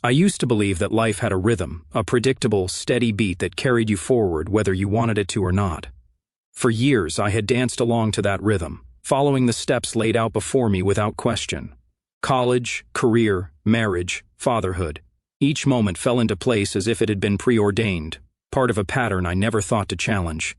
I used to believe that life had a rhythm, a predictable, steady beat that carried you forward whether you wanted it to or not. For years, I had danced along to that rhythm, following the steps laid out before me without question. College, career, marriage, fatherhood. Each moment fell into place as if it had been preordained, part of a pattern I never thought to challenge.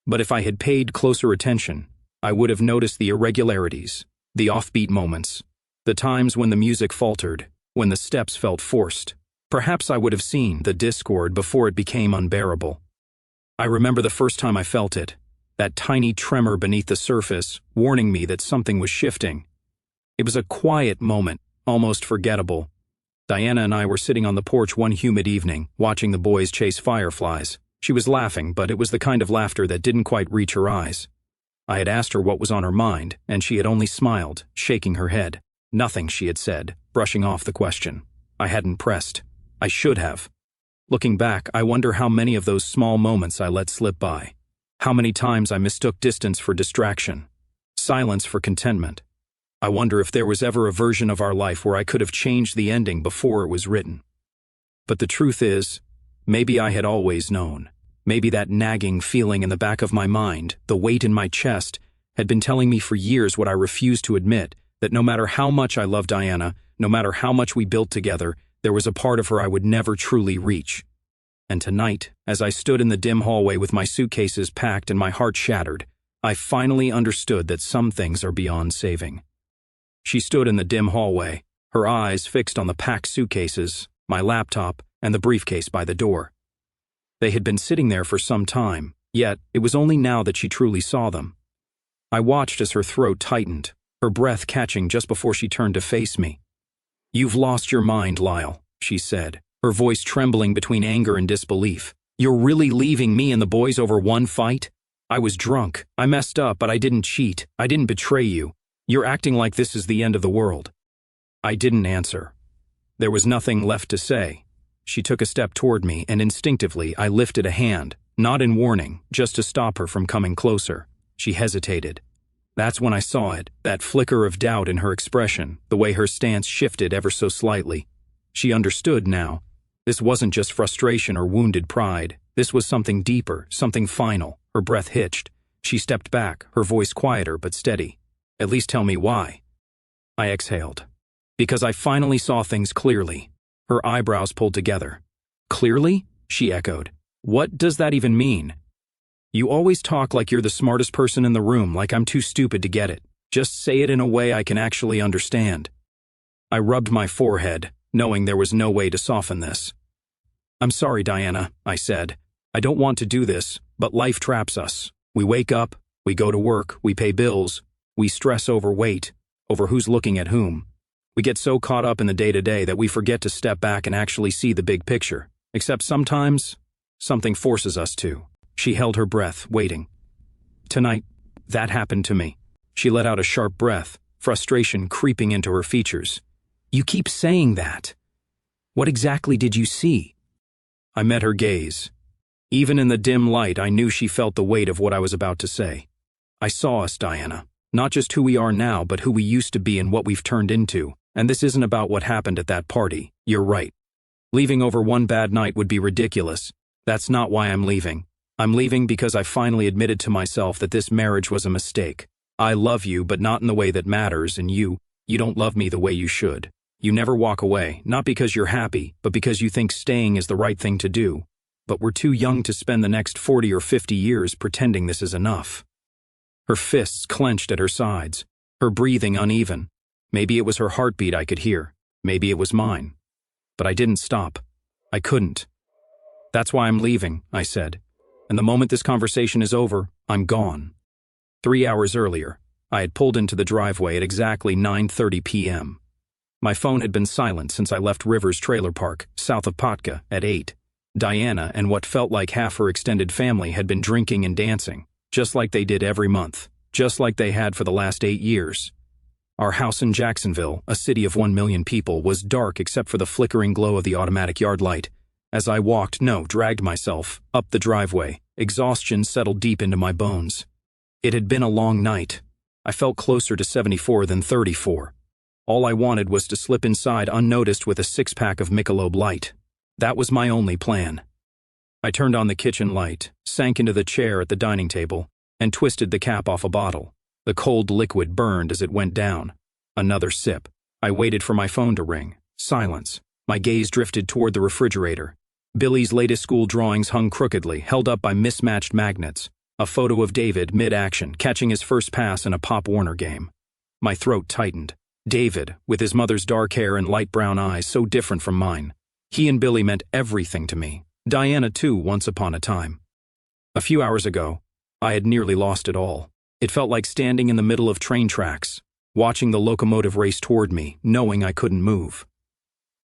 But if I had paid closer attention, I would have noticed the irregularities, the offbeat moments, the times when the music faltered, when the steps felt forced. Perhaps I would have seen the discord before it became unbearable. I remember the first time I felt it, that tiny tremor beneath the surface, warning me that something was shifting. It was a quiet moment, almost forgettable. Diana and I were sitting on the porch one humid evening, watching the boys chase fireflies. She was laughing, but it was the kind of laughter that didn't quite reach her eyes. I had asked her what was on her mind, and she had only smiled, shaking her head. Nothing, she had said, brushing off the question. I hadn't pressed. I should have. Looking back, I wonder how many of those small moments I let slip by. How many times I mistook distance for distraction, silence for contentment. I wonder if there was ever a version of our life where I could have changed the ending before it was written. But the truth is, maybe I had always known. Maybe that nagging feeling in the back of my mind, the weight in my chest, had been telling me for years what I refused to admit, that no matter how much I loved Diana, no matter how much we built together, there was a part of her I would never truly reach. And tonight, as I stood in the dim hallway with my suitcases packed and my heart shattered, I finally understood that some things are beyond saving. She stood in the dim hallway, her eyes fixed on the packed suitcases, my laptop, and the briefcase by the door. They had been sitting there for some time, yet it was only now that she truly saw them. I watched as her throat tightened, her breath catching just before she turned to face me. "You've lost your mind, Lyle," she said, her voice trembling between anger and disbelief. "You're really leaving me and the boys over one fight? I was drunk. I messed up, but I didn't cheat. I didn't betray you. You're acting like this is the end of the world." I didn't answer. There was nothing left to say. She took a step toward me, and instinctively I lifted a hand, not in warning, just to stop her from coming closer. She hesitated. That's when I saw it, that flicker of doubt in her expression, the way her stance shifted ever so slightly. She understood now. This wasn't just frustration or wounded pride. This was something deeper, something final. Her breath hitched. She stepped back, her voice quieter but steady. "At least tell me why." I exhaled. "Because I finally saw things clearly." Her eyebrows pulled together. "Clearly?" she echoed. "What does that even mean?" "You always talk like you're the smartest person in the room, like I'm too stupid to get it. Just say it in a way I can actually understand." I rubbed my forehead, knowing there was no way to soften this. "I'm sorry, Diana," I said. "I don't want to do this, but life traps us. We wake up, we go to work, we pay bills, we stress over weight, over who's looking at whom. We get so caught up in the day-to-day that we forget to step back and actually see the big picture. Except sometimes, something forces us to." She held her breath, waiting. "Tonight, that happened to me." She let out a sharp breath, frustration creeping into her features. "You keep saying that. What exactly did you see?" I met her gaze. Even in the dim light, I knew she felt the weight of what I was about to say. "I saw us, Diana. Not just who we are now, but who we used to be and what we've turned into. And this isn't about what happened at that party. You're right. Leaving over one bad night would be ridiculous. That's not why I'm leaving. I'm leaving because I finally admitted to myself that this marriage was a mistake. I love you, but not in the way that matters, and you don't love me the way you should. You never walk away, not because you're happy, but because you think staying is the right thing to do. But we're too young to spend the next 40 or 50 years pretending this is enough." Her fists clenched at her sides, her breathing uneven. Maybe it was her heartbeat I could hear. Maybe it was mine. But I didn't stop. I couldn't. "That's why I'm leaving," I said. "And the moment this conversation is over, I'm gone." 3 hours earlier, I had pulled into the driveway at exactly 9:30 p.m. My phone had been silent since I left Rivers Trailer Park, south of Patka, at 8. Diana and what felt like half her extended family had been drinking and dancing, just like they did every month, just like they had for the last 8 years. Our house in Jacksonville, a city of 1 million people, was dark except for the flickering glow of the automatic yard light. As I dragged myself up the driveway, exhaustion settled deep into my bones. It had been a long night. I felt closer to 74 than 34. All I wanted was to slip inside unnoticed with a six-pack of Michelob Light. That was my only plan. I turned on the kitchen light, sank into the chair at the dining table, and twisted the cap off a bottle. The cold liquid burned as it went down. Another sip. I waited for my phone to ring. Silence. My gaze drifted toward the refrigerator. Billy's latest school drawings hung crookedly, held up by mismatched magnets. A photo of David, mid-action, catching his first pass in a Pop Warner game. My throat tightened. David, with his mother's dark hair and light brown eyes so different from mine. He and Billy meant everything to me. Diana, too, once upon a time. A few hours ago, I had nearly lost it all. It felt like standing in the middle of train tracks, watching the locomotive race toward me, knowing I couldn't move.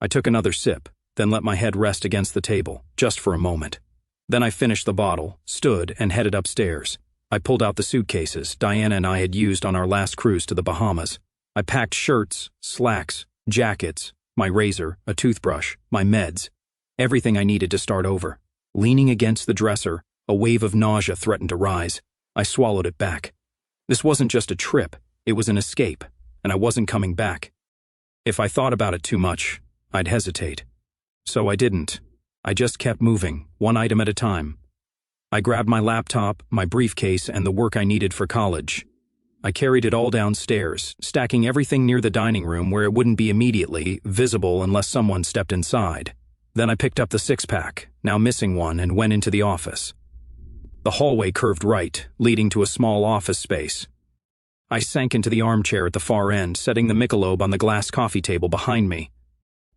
I took another sip, then let my head rest against the table, just for a moment. Then I finished the bottle, stood, and headed upstairs. I pulled out the suitcases Diana and I had used on our last cruise to the Bahamas. I packed shirts, slacks, jackets, my razor, a toothbrush, my meds, everything I needed to start over. Leaning against the dresser, a wave of nausea threatened to rise. I swallowed it back. This wasn't just a trip, it was an escape, and I wasn't coming back. If I thought about it too much, I'd hesitate. So I didn't. I just kept moving, one item at a time. I grabbed my laptop, my briefcase, and the work I needed for college. I carried it all downstairs, stacking everything near the dining room where it wouldn't be immediately visible unless someone stepped inside. Then I picked up the six-pack, now missing one, and went into the office. The hallway curved right, leading to a small office space. I sank into the armchair at the far end, setting the Michelob on the glass coffee table behind me.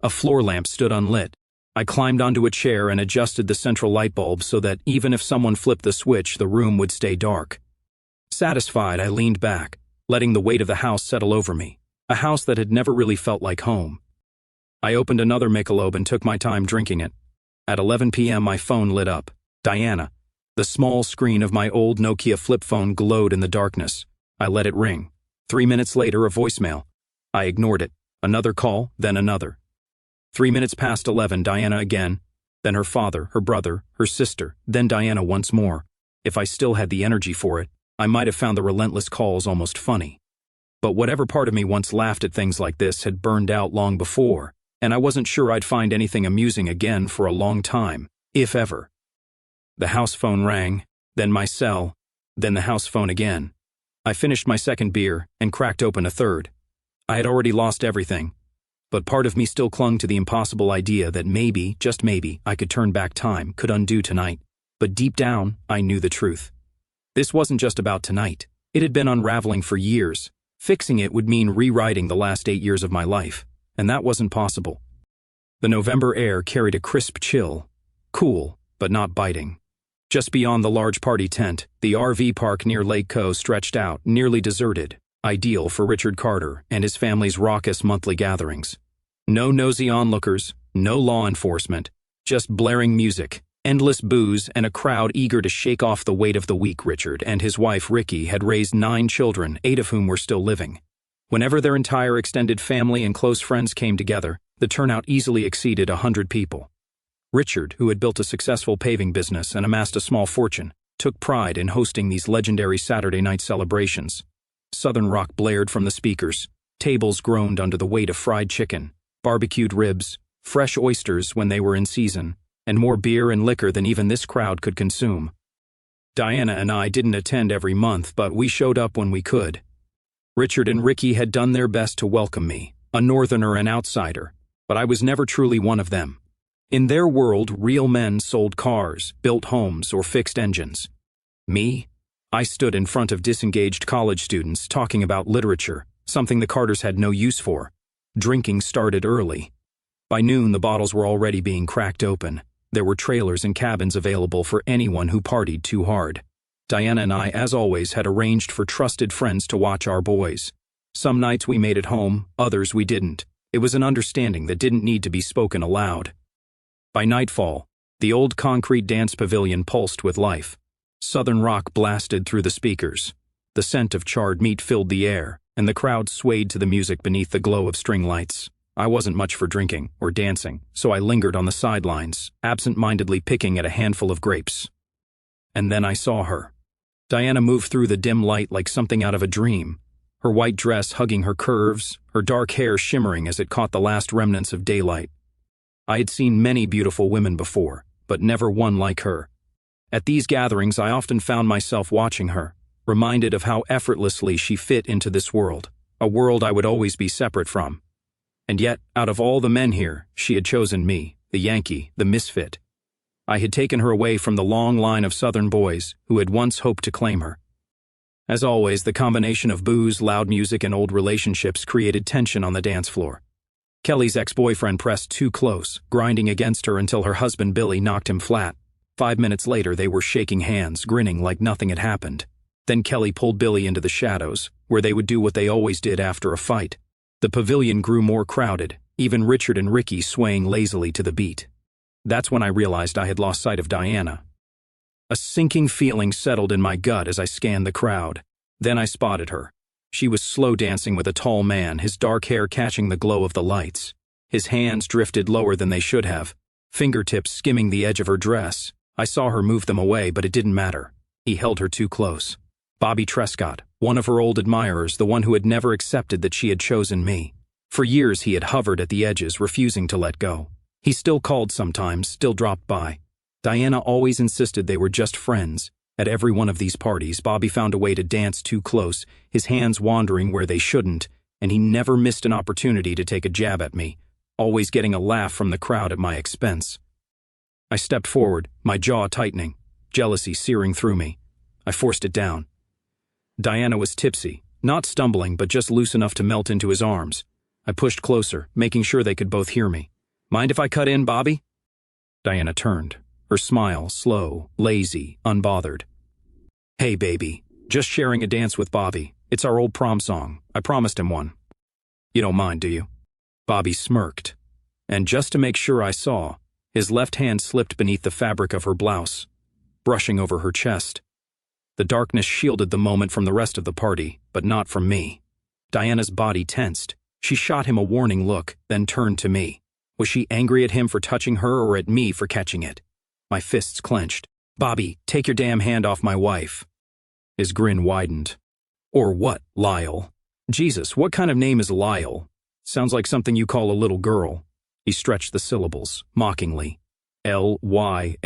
A floor lamp stood unlit. I climbed onto a chair and adjusted the central light bulb so that even if someone flipped the switch, the room would stay dark. Satisfied, I leaned back, letting the weight of the house settle over me, a house that had never really felt like home. I opened another Michelob and took my time drinking it. At 11 p.m. my phone lit up. Diana. The small screen of my old Nokia flip phone glowed in the darkness. I let it ring. 3 minutes later, a voicemail. I ignored it. Another call, then another. 3 minutes past 11, Diana again. Then her father, her brother, her sister, then Diana once more. If I still had the energy for it, I might have found the relentless calls almost funny. But whatever part of me once laughed at things like this had burned out long before, and I wasn't sure I'd find anything amusing again for a long time, if ever. The house phone rang, then my cell, then the house phone again. I finished my second beer and cracked open a third. I had already lost everything, but part of me still clung to the impossible idea that maybe, just maybe, I could turn back time, could undo tonight. But deep down, I knew the truth. This wasn't just about tonight. It had been unraveling for years. Fixing it would mean rewriting the last 8 years of my life, and that wasn't possible. The November air carried a crisp chill, cool, but not biting. Just beyond the large party tent, the RV park near Lake Co stretched out, nearly deserted, ideal for Richard Carter and his family's raucous monthly gatherings. No nosy onlookers, no law enforcement, just blaring music, endless booze, and a crowd eager to shake off the weight of the week. Richard and his wife Ricky had raised 9 children, 8 of whom were still living. Whenever their entire extended family and close friends came together, the turnout easily exceeded 100 people. Richard, who had built a successful paving business and amassed a small fortune, took pride in hosting these legendary Saturday night celebrations. Southern rock blared from the speakers, tables groaned under the weight of fried chicken, barbecued ribs, fresh oysters when they were in season, and more beer and liquor than even this crowd could consume. Diana and I didn't attend every month, but we showed up when we could. Richard and Ricky had done their best to welcome me, a northerner and outsider, but I was never truly one of them. In their world, real men sold cars, built homes, or fixed engines. Me? I stood in front of disengaged college students talking about literature, something the Carters had no use for. Drinking started early. By noon, the bottles were already being cracked open. There were trailers and cabins available for anyone who partied too hard. Diana and I, as always, had arranged for trusted friends to watch our boys. Some nights we made it home, others we didn't. It was an understanding that didn't need to be spoken aloud. By nightfall, the old concrete dance pavilion pulsed with life. Southern rock blasted through the speakers. The scent of charred meat filled the air, and the crowd swayed to the music beneath the glow of string lights. I wasn't much for drinking or dancing, so I lingered on the sidelines, absent-mindedly picking at a handful of grapes. And then I saw her. Diana moved through the dim light like something out of a dream. her white dress hugging her curves, her dark hair shimmering as it caught the last remnants of daylight. I had seen many beautiful women before, but never one like her. At these gatherings, I often found myself watching her, reminded of how effortlessly she fit into this world, a world I would always be separate from. And yet, out of all the men here, she had chosen me, the Yankee, the misfit. I had taken her away from the long line of Southern boys who had once hoped to claim her. As always, the combination of booze, loud music, and old relationships created tension on the dance floor. Kelly's ex-boyfriend pressed too close, grinding against her until her husband Billy knocked him flat. 5 minutes later, they were shaking hands, grinning like nothing had happened. Then Kelly pulled Billy into the shadows, where they would do what they always did after a fight. The pavilion grew more crowded, even Richard and Ricky swaying lazily to the beat. That's when I realized I had lost sight of Diana. A sinking feeling settled in my gut as I scanned the crowd. Then I spotted her. She was slow dancing with a tall man, his dark hair catching the glow of the lights. His hands drifted lower than they should have, fingertips skimming the edge of her dress. I saw her move them away, but it didn't matter. He held her too close. Bobby Trescott, one of her old admirers, the one who had never accepted that she had chosen me. For years he had hovered at the edges, refusing to let go. He still called sometimes, still dropped by. Diana always insisted they were just friends. At every one of these parties, Bobby found a way to dance too close, his hands wandering where they shouldn't, and he never missed an opportunity to take a jab at me, always getting a laugh from the crowd at my expense. I stepped forward, my jaw tightening, jealousy searing through me. I forced it down. Diana was tipsy, not stumbling, but just loose enough to melt into his arms. I pushed closer, making sure they could both hear me. "Mind if I cut in, Bobby?" Diana turned, her smile slow, lazy, unbothered. "Hey, baby, just sharing a dance with Bobby. It's our old prom song. I promised him one. You don't mind, do you?" Bobby smirked, and just to make sure I saw, his left hand slipped beneath the fabric of her blouse, brushing over her chest. The darkness shielded the moment from the rest of the party, but not from me. Diana's body tensed. She shot him a warning look, then turned to me. Was she angry at him for touching her or at me for catching it? My fists clenched. "Bobby, take your damn hand off my wife." His grin widened. "Or what, Lyle?" "Jesus, what kind of name is Lyle? Sounds like something you call a little girl." He stretched the syllables, mockingly. "Lyle.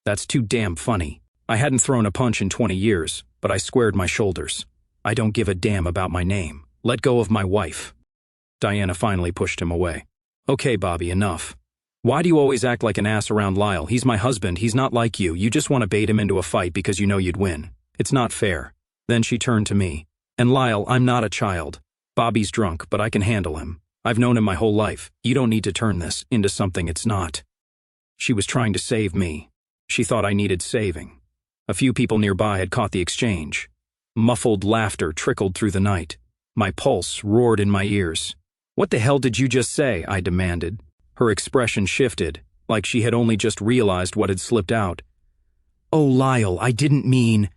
That's too damn funny." I hadn't thrown a punch in 20 years, but I squared my shoulders. "I don't give a damn about my name. Let go of my wife." Diana finally pushed him away. "Okay, Bobby, enough. Why do you always act like an ass around Lyle? He's my husband, he's not like you. You just want to bait him into a fight because you know you'd win. It's not fair." Then she turned to me. "And Lyle, I'm not a child. Bobby's drunk, but I can handle him. I've known him my whole life. You don't need to turn this into something it's not." She was trying to save me. She thought I needed saving. A few people nearby had caught the exchange. Muffled laughter trickled through the night. My pulse roared in my ears. "What the hell did you just say?" I demanded. Her expression shifted, like she had only just realized what had slipped out. "Oh, Lyle, I didn't mean—"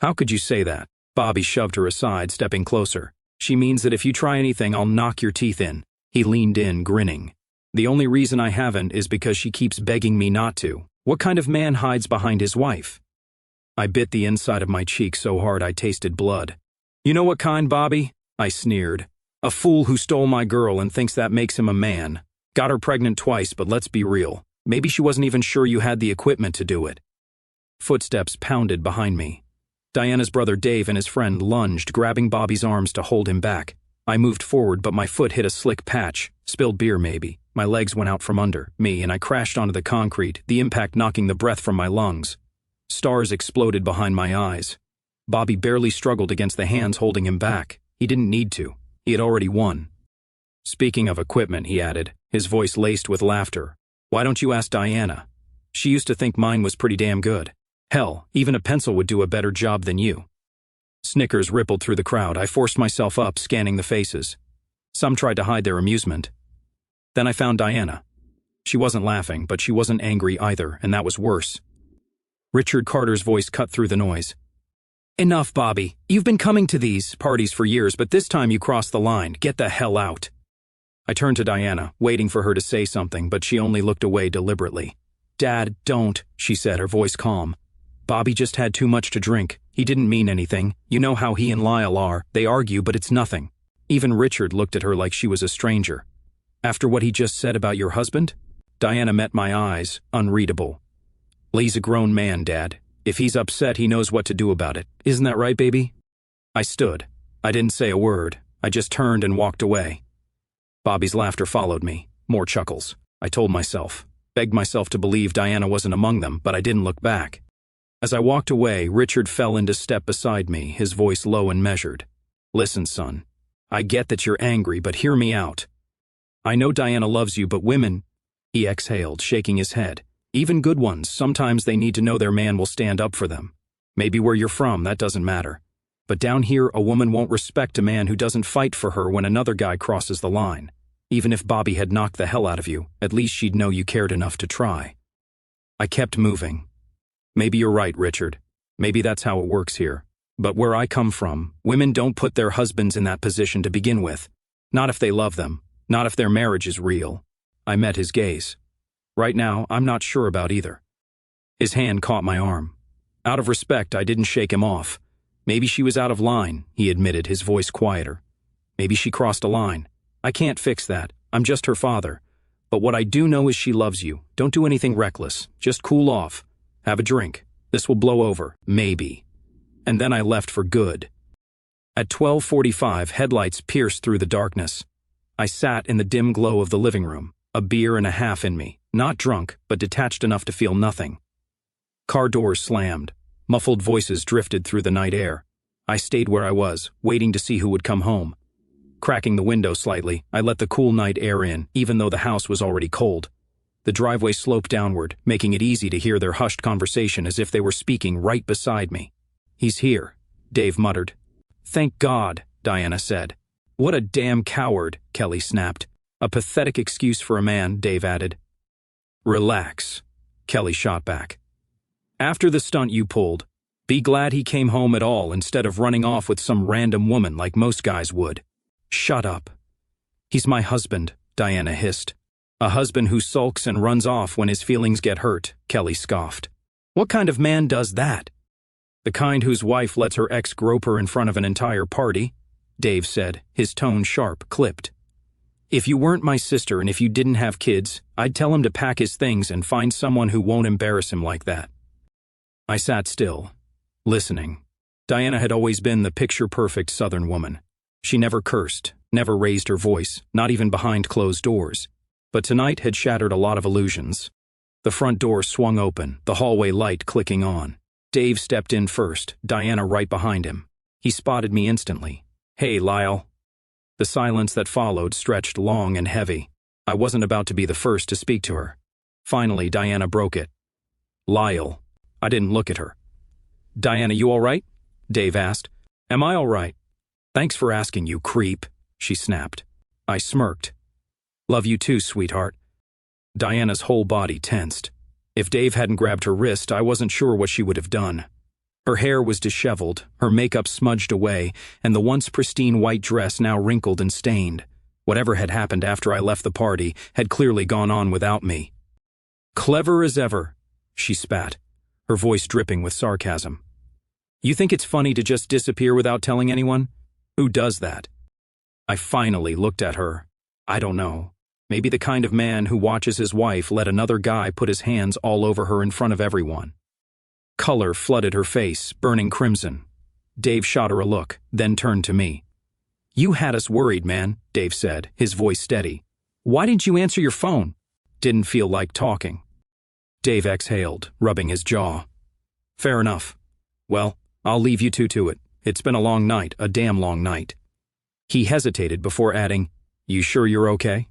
"How could you say that?" Bobby shoved her aside, stepping closer. "She means that if you try anything, I'll knock your teeth in." He leaned in, grinning. "The only reason I haven't is because she keeps begging me not to. What kind of man hides behind his wife?" I bit the inside of my cheek so hard I tasted blood. "You know what kind, Bobby?" I sneered. "A fool who stole my girl and thinks that makes him a man. Got her pregnant twice, but let's be real. Maybe she wasn't even sure you had the equipment to do it." Footsteps pounded behind me. Diana's brother Dave and his friend lunged, grabbing Bobby's arms to hold him back. I moved forward, but my foot hit a slick patch. Spilled beer, maybe. My legs went out from under me, and I crashed onto the concrete, the impact knocking the breath from my lungs. Stars exploded behind my eyes. Bobby barely struggled against the hands holding him back. He didn't need to. He had already won. "Speaking of equipment," he added, his voice laced with laughter, "why don't you ask Diana? She used to think mine was pretty damn good. Hell, even a pencil would do a better job than you." Snickers rippled through the crowd. I forced myself up, scanning the faces. Some tried to hide their amusement. Then I found Diana. She wasn't laughing, but she wasn't angry either, and that was worse. Richard Carter's voice cut through the noise. "Enough, Bobby. You've been coming to these parties for years, but this time you crossed the line. Get the hell out." I turned to Diana, waiting for her to say something, but she only looked away deliberately. "Dad, don't," she said, her voice calm. "Bobby just had too much to drink. He didn't mean anything. You know how he and Lyle are. They argue, but it's nothing. Even Richard looked at her like she was a stranger. After what he just said about your husband? Diana met my eyes, unreadable. Lee's a grown man, Dad. If he's upset, he knows what to do about it. Isn't that right, baby? I stood. I didn't say a word. I just turned and walked away. Bobby's laughter followed me. More chuckles. I told myself, begged myself to believe Diana wasn't among them, but I didn't look back. As I walked away, Richard fell into step beside me, his voice low and measured. Listen, son. I get that you're angry, but hear me out. I know Diana loves you, but women... He exhaled, shaking his head. Even good ones, sometimes they need to know their man will stand up for them. Maybe where you're from, that doesn't matter. But down here, a woman won't respect a man who doesn't fight for her when another guy crosses the line. Even if Bobby had knocked the hell out of you, at least she'd know you cared enough to try. I kept moving. Maybe you're right, Richard. Maybe that's how it works here. But where I come from, women don't put their husbands in that position to begin with. Not if they love them. Not if their marriage is real. I met his gaze. Right now, I'm not sure about either. His hand caught my arm. Out of respect, I didn't shake him off. Maybe she was out of line, he admitted, his voice quieter. Maybe she crossed a line. I can't fix that. I'm just her father. But what I do know is she loves you. Don't do anything reckless. Just cool off. Have a drink. This will blow over. Maybe. And then I left for good. At 12:45, headlights pierced through the darkness. I sat in the dim glow of the living room, a beer and a half in me, not drunk, but detached enough to feel nothing. Car doors slammed. Muffled voices drifted through the night air. I stayed where I was, waiting to see who would come home. Cracking the window slightly, I let the cool night air in, even though the house was already cold. The driveway sloped downward, making it easy to hear their hushed conversation as if they were speaking right beside me. He's here, Dave muttered. Thank God, Diana said. What a damn coward, Kelly snapped. A pathetic excuse for a man, Dave added. Relax, Kelly shot back. After the stunt you pulled, be glad he came home at all instead of running off with some random woman like most guys would. Shut up. He's my husband, Diana hissed. A husband who sulks and runs off when his feelings get hurt, Kelly scoffed. What kind of man does that? The kind whose wife lets her ex grope her in front of an entire party, Dave said, his tone sharp, clipped. If you weren't my sister and if you didn't have kids, I'd tell him to pack his things and find someone who won't embarrass him like that. I sat still, listening. Diana had always been the picture-perfect Southern woman. She never cursed, never raised her voice, not even behind closed doors. But tonight had shattered a lot of illusions. The front door swung open, the hallway light clicking on. Dave stepped in first, Diana right behind him. He spotted me instantly. Hey, Lyle. The silence that followed stretched long and heavy. I wasn't about to be the first to speak to her. Finally, Diana broke it. Lyle. I didn't look at her. Diana, you all right? Dave asked. Am I all right? Thanks for asking, you creep, she snapped. I smirked. Love you too, sweetheart. Diana's whole body tensed. If Dave hadn't grabbed her wrist, I wasn't sure what she would have done. Her hair was disheveled, her makeup smudged away, and the once pristine white dress now wrinkled and stained. Whatever had happened after I left the party had clearly gone on without me. Clever as ever, she spat, her voice dripping with sarcasm. You think it's funny to just disappear without telling anyone? Who does that? I finally looked at her. I don't know. Maybe the kind of man who watches his wife let another guy put his hands all over her in front of everyone. Color flooded her face, burning crimson. Dave shot her a look, then turned to me. You had us worried, man, Dave said, his voice steady. Why didn't you answer your phone? Didn't feel like talking. Dave exhaled, rubbing his jaw. Fair enough. Well, I'll leave you two to it. It's been a long night, a damn long night. He hesitated before adding, You sure you're okay?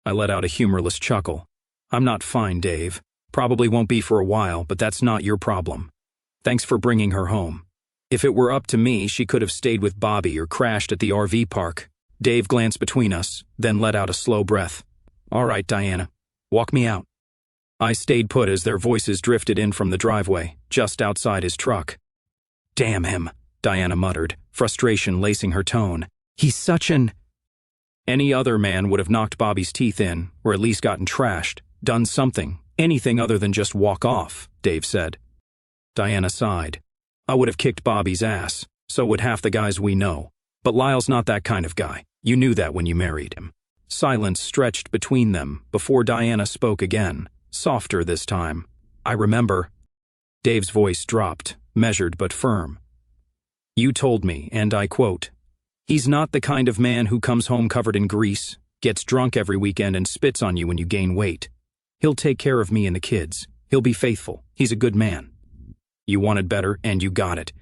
I let out a humorless chuckle. I'm not fine, Dave. Probably won't be for a while, but that's not your problem. Thanks for bringing her home. If it were up to me, she could have stayed with Bobby or crashed at the RV park. Dave glanced between us, then let out a slow breath. All right, Diana. Walk me out. I stayed put as their voices drifted in from the driveway, just outside his truck. Damn him, Diana muttered, frustration lacing her tone. He's such an... Any other man would have knocked Bobby's teeth in, or at least gotten trashed, done something, anything other than just walk off, Dave said. Diana sighed. I would have kicked Bobby's ass. So would half the guys we know. But Lyle's not that kind of guy. You knew that when you married him. Silence stretched between them before Diana spoke again, softer this time. I remember. Dave's voice dropped, measured but firm. You told me, and I quote, "He's not the kind of man who comes home covered in grease, gets drunk every weekend and spits on you when you gain weight. He'll take care of me and the kids. He'll be faithful. He's a good man. You wanted better, and you got it.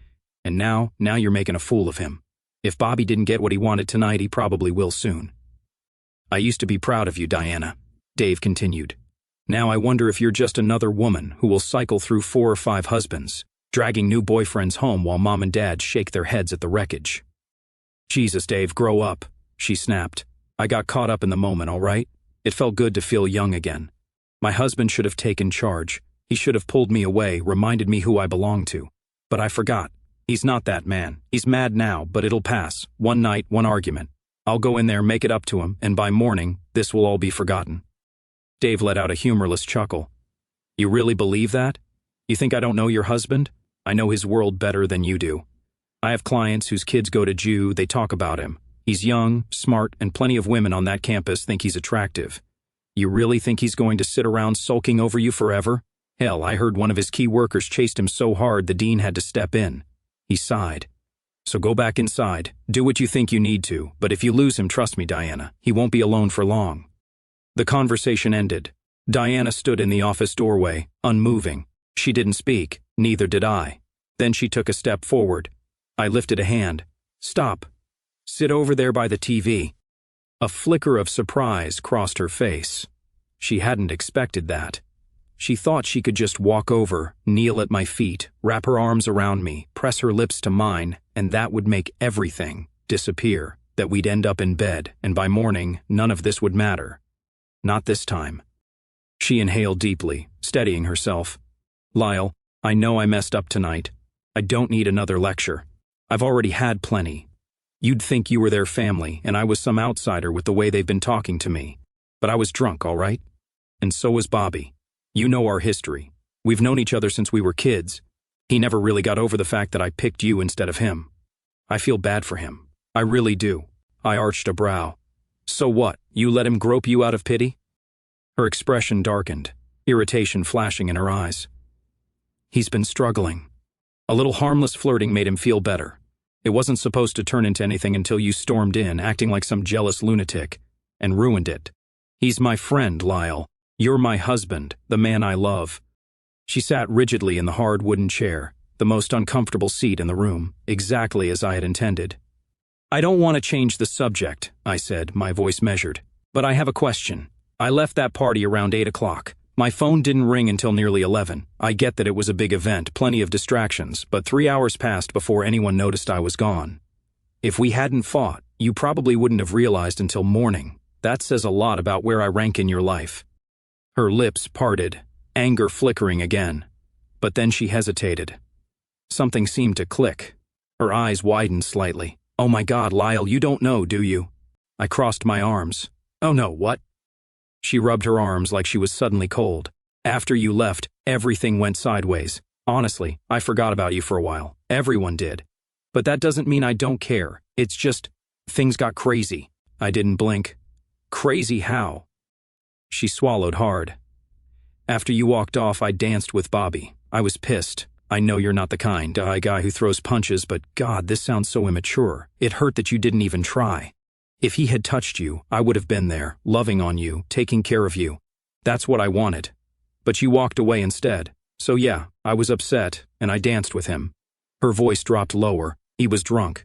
And now you're making a fool of him. If Bobby didn't get what he wanted tonight, he probably will soon." I used to be proud of you, Diana, Dave continued. Now I wonder if you're just another woman who will cycle through 4 or 5 husbands, dragging new boyfriends home while mom and dad shake their heads at the wreckage. Jesus, Dave, grow up, she snapped. I got caught up in the moment, all right? It felt good to feel young again. My husband should have taken charge. He should have pulled me away, reminded me who I belonged to. But I forgot. He's not that man. He's mad now, but it'll pass. One night, one argument. I'll go in there, make it up to him, and by morning, this will all be forgotten. Dave let out a humorless chuckle. You really believe that? You think I don't know your husband? I know his world better than you do. I have clients whose kids go to Jew, they talk about him. He's young, smart, and plenty of women on that campus think he's attractive. You really think he's going to sit around sulking over you forever? Hell, I heard one of his key workers chased him so hard the dean had to step in. He sighed. So go back inside, do what you think you need to, but if you lose him, trust me, Diana, he won't be alone for long. The conversation ended. Diana stood in the office doorway, unmoving. She didn't speak, neither did I. Then she took a step forward. I lifted a hand. Stop. Sit over there by the TV. A flicker of surprise crossed her face. She hadn't expected that. She thought she could just walk over, kneel at my feet, wrap her arms around me, press her lips to mine, and that would make everything disappear, that we'd end up in bed, and by morning, none of this would matter. Not this time. She inhaled deeply, steadying herself. Lyle, I know I messed up tonight. I don't need another lecture. I've already had plenty. You'd think you were their family, and I was some outsider with the way they've been talking to me. But I was drunk, all right? And so was Bobby. You know our history. We've known each other since we were kids. He never really got over the fact that I picked you instead of him. I feel bad for him. I really do. I arched a brow. So what? You let him grope you out of pity? Her expression darkened, irritation flashing in her eyes. He's been struggling. A little harmless flirting made him feel better. It wasn't supposed to turn into anything until you stormed in, acting like some jealous lunatic, and ruined it. He's my friend, Lyle. You're my husband, the man I love. She sat rigidly in the hard wooden chair, the most uncomfortable seat in the room, exactly as I had intended. I don't want to change the subject, I said, my voice measured, but I have a question. I left that party around 8 o'clock. My phone didn't ring until nearly 11. I get that it was a big event, plenty of distractions, but 3 hours passed before anyone noticed I was gone. If we hadn't fought, you probably wouldn't have realized until morning. That says a lot about where I rank in your life. Her lips parted, anger flickering again. But then she hesitated. Something seemed to click. Her eyes widened slightly. Oh my God, Lyle, you don't know, do you? I crossed my arms. Oh no, what? She rubbed her arms like she was suddenly cold. After you left, everything went sideways. Honestly, I forgot about you for a while. Everyone did. But that doesn't mean I don't care. It's just, things got crazy. I didn't blink. Crazy how? She swallowed hard. After you walked off, I danced with Bobby. I was pissed. I know you're not the kind guy who throws punches, but God, this sounds so immature. It hurt that you didn't even try. If he had touched you, I would have been there, loving on you, taking care of you. That's what I wanted. But you walked away instead. So yeah, I was upset, and I danced with him. Her voice dropped lower. He was drunk.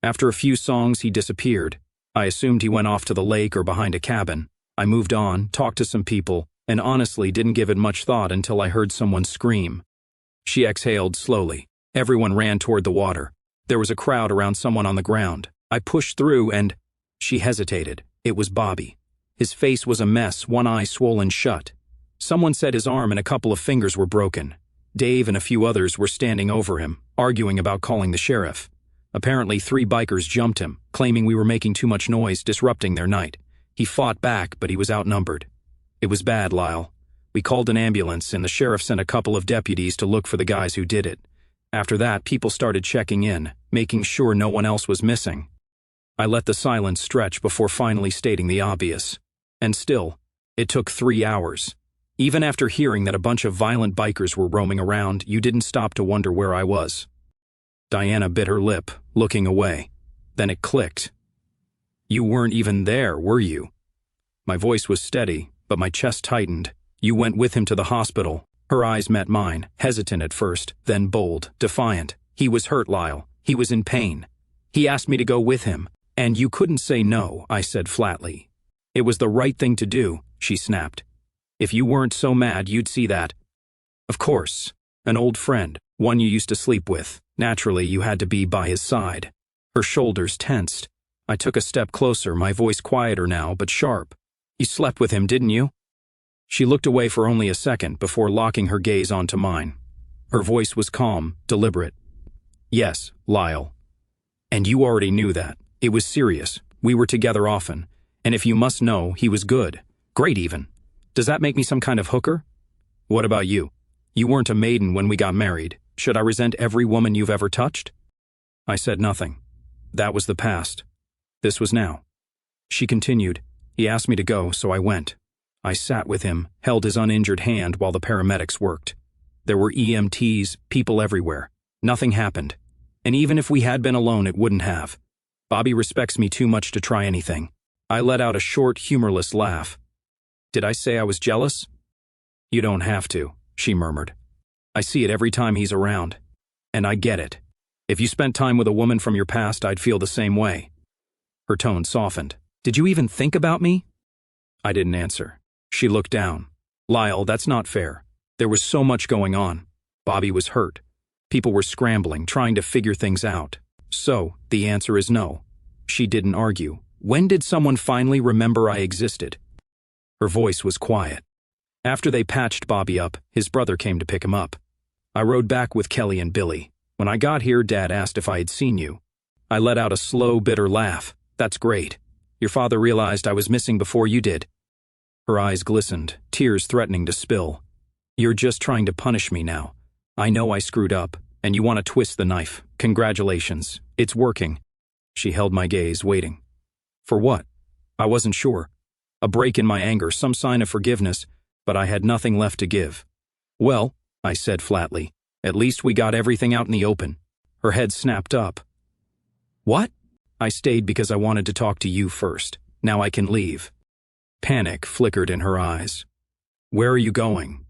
After a few songs, he disappeared. I assumed he went off to the lake or behind a cabin. I moved on, talked to some people, and honestly didn't give it much thought until I heard someone scream. She exhaled slowly. Everyone ran toward the water. There was a crowd around someone on the ground. I pushed through and... She hesitated. It was Bobby. His face was a mess, one eye swollen shut. Someone said his arm and a couple of fingers were broken. Dave and a few others were standing over him, arguing about calling the sheriff. Apparently 3 bikers jumped him, claiming we were making too much noise, disrupting their night. He fought back, but he was outnumbered. It was bad, Lyle. We called an ambulance, and the sheriff sent a couple of deputies to look for the guys who did it. After that, people started checking in, making sure no one else was missing. I let the silence stretch before finally stating the obvious. And still, it took 3 hours. Even after hearing that a bunch of violent bikers were roaming around, you didn't stop to wonder where I was. Diana bit her lip, looking away. Then it clicked. You weren't even there, were you? My voice was steady, but my chest tightened. You went with him to the hospital. Her eyes met mine, hesitant at first, then bold, defiant. He was hurt, Lyle. He was in pain. He asked me to go with him. And you couldn't say no, I said flatly. It was the right thing to do, she snapped. If you weren't so mad, you'd see that. Of course. An old friend, one you used to sleep with. Naturally, you had to be by his side. Her shoulders tensed. I took a step closer, my voice quieter now, but sharp. You slept with him, didn't you? She looked away for only a second before locking her gaze onto mine. Her voice was calm, deliberate. Yes, Lyle. And you already knew that. It was serious. We were together often. And if you must know, he was good. Great even. Does that make me some kind of hooker? What about you? You weren't a maiden when we got married. Should I resent every woman you've ever touched? I said nothing. That was the past. This was now. She continued. He asked me to go, so I went. I sat with him, held his uninjured hand while the paramedics worked. There were EMTs, people everywhere. Nothing happened. And even if we had been alone, it wouldn't have. Bobby respects me too much to try anything. I let out a short, humorless laugh. Did I say I was jealous? You don't have to, she murmured. I see it every time he's around. And I get it. If you spent time with a woman from your past, I'd feel the same way. Her tone softened. Did you even think about me? I didn't answer. She looked down. Lyle, that's not fair. There was so much going on. Bobby was hurt. People were scrambling, trying to figure things out. So, the answer is no. She didn't argue. When did someone finally remember I existed? Her voice was quiet. After they patched Bobby up, his brother came to pick him up. I rode back with Kelly and Billy. When I got here, Dad asked if I had seen you. I let out a slow, bitter laugh. That's great. Your father realized I was missing before you did. Her eyes glistened, tears threatening to spill. You're just trying to punish me now. I know I screwed up, and you want to twist the knife. Congratulations. It's working. She held my gaze, waiting. For what? I wasn't sure. A break in my anger, some sign of forgiveness, but I had nothing left to give. Well, I said flatly, at least we got everything out in the open. Her head snapped up. What? I stayed because I wanted to talk to you first. Now I can leave. Panic flickered in her eyes. Where are you going?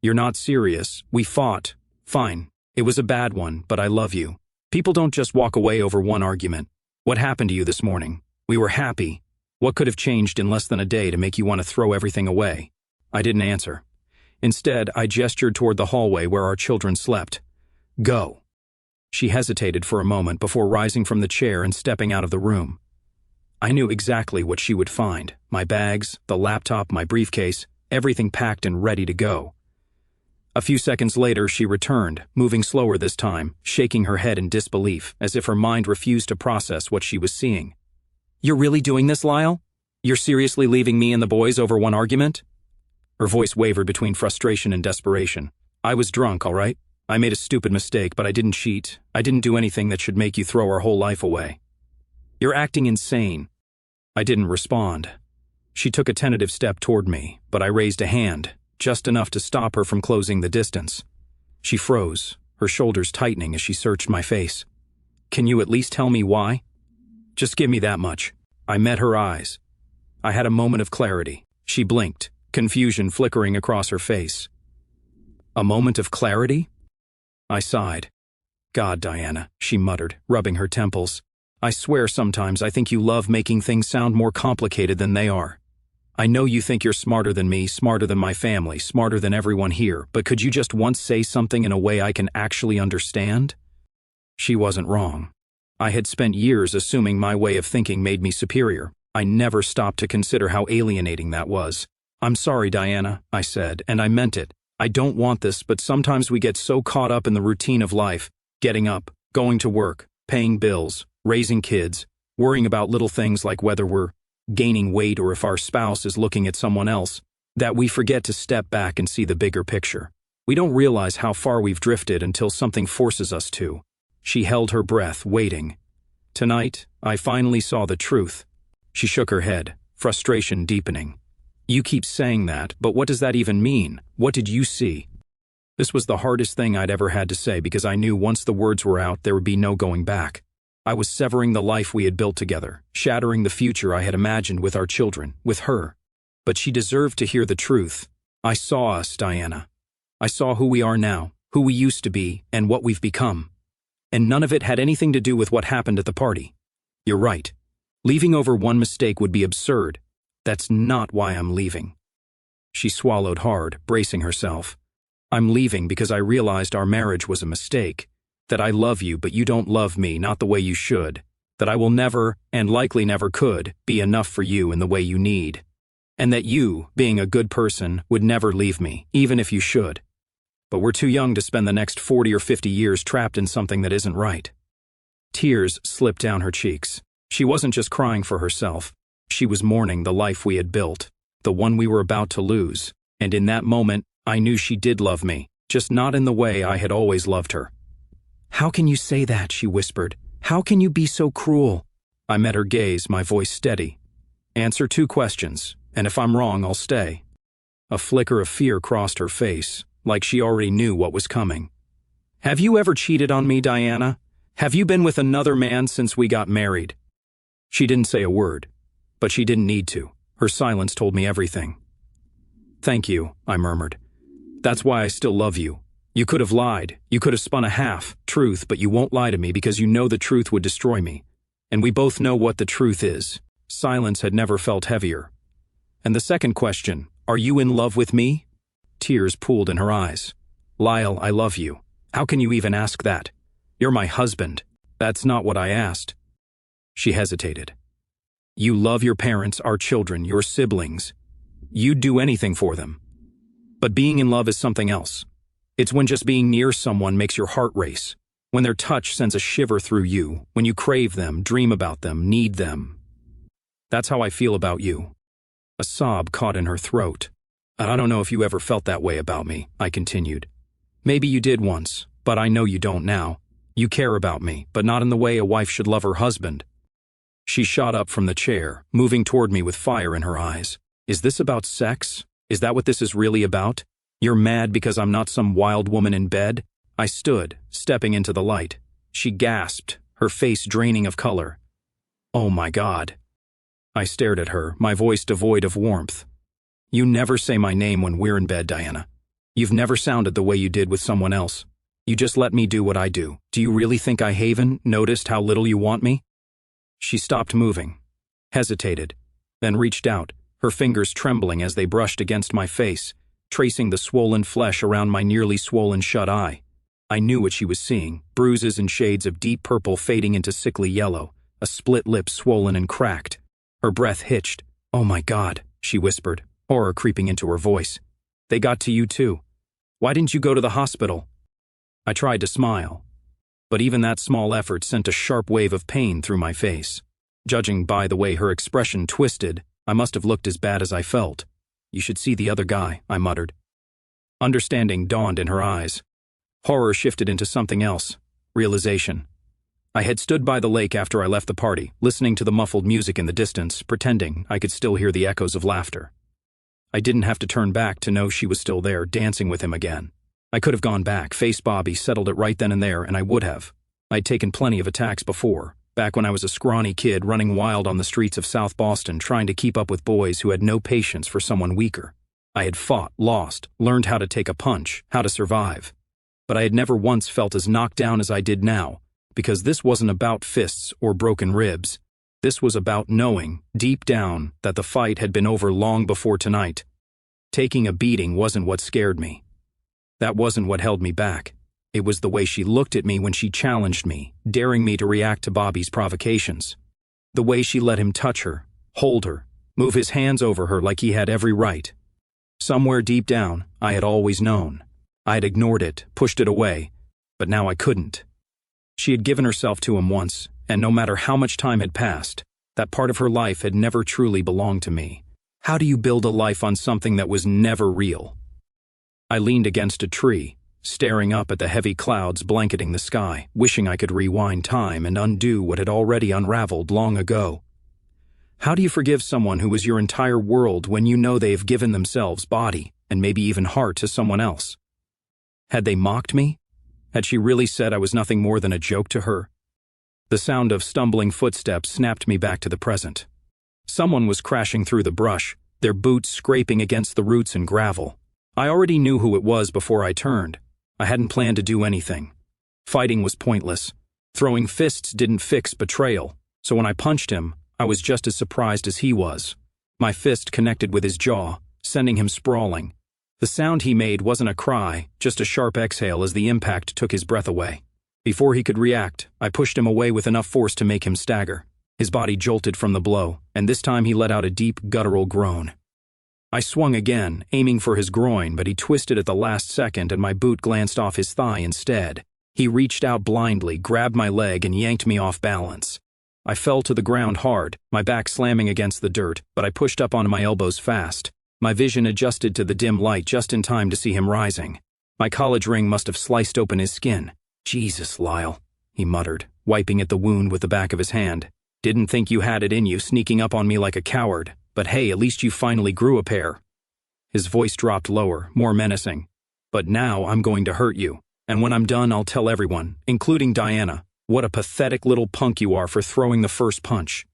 You're not serious. We fought. Fine. It was a bad one, but I love you. People don't just walk away over one argument. What happened to you this morning? We were happy. What could have changed in less than a day to make you want to throw everything away? I didn't answer. Instead, I gestured toward the hallway where our children slept. Go. She hesitated for a moment before rising from the chair and stepping out of the room. I knew exactly what she would find. My bags, the laptop, my briefcase, everything packed and ready to go. A few seconds later, she returned, moving slower this time, shaking her head in disbelief, as if her mind refused to process what she was seeing. You're really doing this, Lyle? You're seriously leaving me and the boys over one argument? Her voice wavered between frustration and desperation. I was drunk, all right? I made a stupid mistake, but I didn't cheat. I didn't do anything that should make you throw our whole life away. You're acting insane. I didn't respond. She took a tentative step toward me, but I raised a hand, just enough to stop her from closing the distance. She froze, her shoulders tightening as she searched my face. Can you at least tell me why? Just give me that much. I met her eyes. I had a moment of clarity. She blinked, confusion flickering across her face. A moment of clarity? I sighed. God, Diana, she muttered, rubbing her temples. I swear sometimes I think you love making things sound more complicated than they are. I know you think you're smarter than me, smarter than my family, smarter than everyone here, but could you just once say something in a way I can actually understand? She wasn't wrong. I had spent years assuming my way of thinking made me superior. I never stopped to consider how alienating that was. I'm sorry, Diana, I said, and I meant it. I don't want this, but sometimes we get so caught up in the routine of life, getting up, going to work, paying bills, raising kids, worrying about little things like whether we're gaining weight or if our spouse is looking at someone else, that we forget to step back and see the bigger picture. We don't realize how far we've drifted until something forces us to. She held her breath, waiting. Tonight, I finally saw the truth. She shook her head, frustration deepening. You keep saying that, but what does that even mean? What did you see? This was the hardest thing I'd ever had to say because I knew once the words were out, there would be no going back. I was severing the life we had built together, shattering the future I had imagined with our children, with her. But she deserved to hear the truth. I saw us, Diana. I saw who we are now, who we used to be, and what we've become. And none of it had anything to do with what happened at the party. You're right. Leaving over one mistake would be absurd. That's not why I'm leaving. She swallowed hard, bracing herself. I'm leaving because I realized our marriage was a mistake. That I love you, but you don't love me, not the way you should. That I will never, and likely never could, be enough for you in the way you need. And that you, being a good person, would never leave me, even if you should. But we're too young to spend the next 40 or 50 years trapped in something that isn't right. Tears slipped down her cheeks. She wasn't just crying for herself. She was mourning the life we had built, the one we were about to lose. And in that moment, I knew she did love me, just not in the way I had always loved her. How can you say that? She whispered. How can you be so cruel? I met her gaze, my voice steady. Answer 2 questions, and if I'm wrong, I'll stay. A flicker of fear crossed her face, like she already knew what was coming. Have you ever cheated on me, Diana? Have you been with another man since we got married? She didn't say a word, but she didn't need to. Her silence told me everything. Thank you, I murmured. That's why I still love you. You could have lied. You could have spun a half-truth, but you won't lie to me because you know the truth would destroy me. And we both know what the truth is. Silence had never felt heavier. And the second question, are you in love with me? Tears pooled in her eyes. Lyle, I love you. How can you even ask that? You're my husband. That's not what I asked. She hesitated. You love your parents, our children, your siblings. You'd do anything for them. But being in love is something else. It's when just being near someone makes your heart race. When their touch sends a shiver through you. When you crave them, dream about them, need them. That's how I feel about you. A sob caught in her throat. I don't know if you ever felt that way about me, I continued. Maybe you did once, but I know you don't now. You care about me, but not in the way a wife should love her husband. She shot up from the chair, moving toward me with fire in her eyes. Is this about sex? Is that what this is really about? You're mad because I'm not some wild woman in bed? I stood, stepping into the light. She gasped, her face draining of color. Oh my God. I stared at her, my voice devoid of warmth. You never say my name when we're in bed, Diana. You've never sounded the way you did with someone else. You just let me do what I do. Do you really think I haven't noticed how little you want me? She stopped moving, hesitated, then reached out, her fingers trembling as they brushed against my face, tracing the swollen flesh around my nearly swollen shut eye. I knew what she was seeing, bruises and shades of deep purple fading into sickly yellow, a split lip swollen and cracked. Her breath hitched. Oh my God, she whispered, horror creeping into her voice. They got to you too. Why didn't you go to the hospital? I tried to smile, but even that small effort sent a sharp wave of pain through my face. Judging by the way her expression twisted, I must have looked as bad as I felt. You should see the other guy, I muttered. Understanding dawned in her eyes. Horror shifted into something else, realization. I had stood by the lake after I left the party, listening to the muffled music in the distance, pretending I could still hear the echoes of laughter. I didn't have to turn back to know she was still there, dancing with him again. I could have gone back, faced Bobby, settled it right then and there, and I would have. I'd taken plenty of attacks before, back when I was a scrawny kid running wild on the streets of South Boston trying to keep up with boys who had no patience for someone weaker. I had fought, lost, learned how to take a punch, how to survive. But I had never once felt as knocked down as I did now, because this wasn't about fists or broken ribs. This was about knowing, deep down, that the fight had been over long before tonight. Taking a beating wasn't what scared me. That wasn't what held me back. It was the way she looked at me when she challenged me, daring me to react to Bobby's provocations. The way she let him touch her, hold her, move his hands over her like he had every right. Somewhere deep down, I had always known. I had ignored it, pushed it away, but now I couldn't. She had given herself to him once, and no matter how much time had passed, that part of her life had never truly belonged to me. How do you build a life on something that was never real? I leaned against a tree, staring up at the heavy clouds blanketing the sky, wishing I could rewind time and undo what had already unraveled long ago. How do you forgive someone who was your entire world when you know they have given themselves body, and maybe even heart, to someone else? Had they mocked me? Had she really said I was nothing more than a joke to her? The sound of stumbling footsteps snapped me back to the present. Someone was crashing through the brush, their boots scraping against the roots and gravel. I already knew who it was before I turned. I hadn't planned to do anything. Fighting was pointless. Throwing fists didn't fix betrayal, so when I punched him, I was just as surprised as he was. My fist connected with his jaw, sending him sprawling. The sound he made wasn't a cry, just a sharp exhale as the impact took his breath away. Before he could react, I pushed him away with enough force to make him stagger. His body jolted from the blow, and this time he let out a deep, guttural groan. I swung again, aiming for his groin, but he twisted at the last second and my boot glanced off his thigh instead. He reached out blindly, grabbed my leg, and yanked me off balance. I fell to the ground hard, my back slamming against the dirt, but I pushed up onto my elbows fast. My vision adjusted to the dim light just in time to see him rising. My college ring must have sliced open his skin. "Jesus, Lyle," he muttered, wiping at the wound with the back of his hand. "Didn't think you had it in you, sneaking up on me like a coward. But hey, at least you finally grew a pair." His voice dropped lower, more menacing. "But now I'm going to hurt you. And when I'm done, I'll tell everyone, including Diana, what a pathetic little punk you are for throwing the first punch."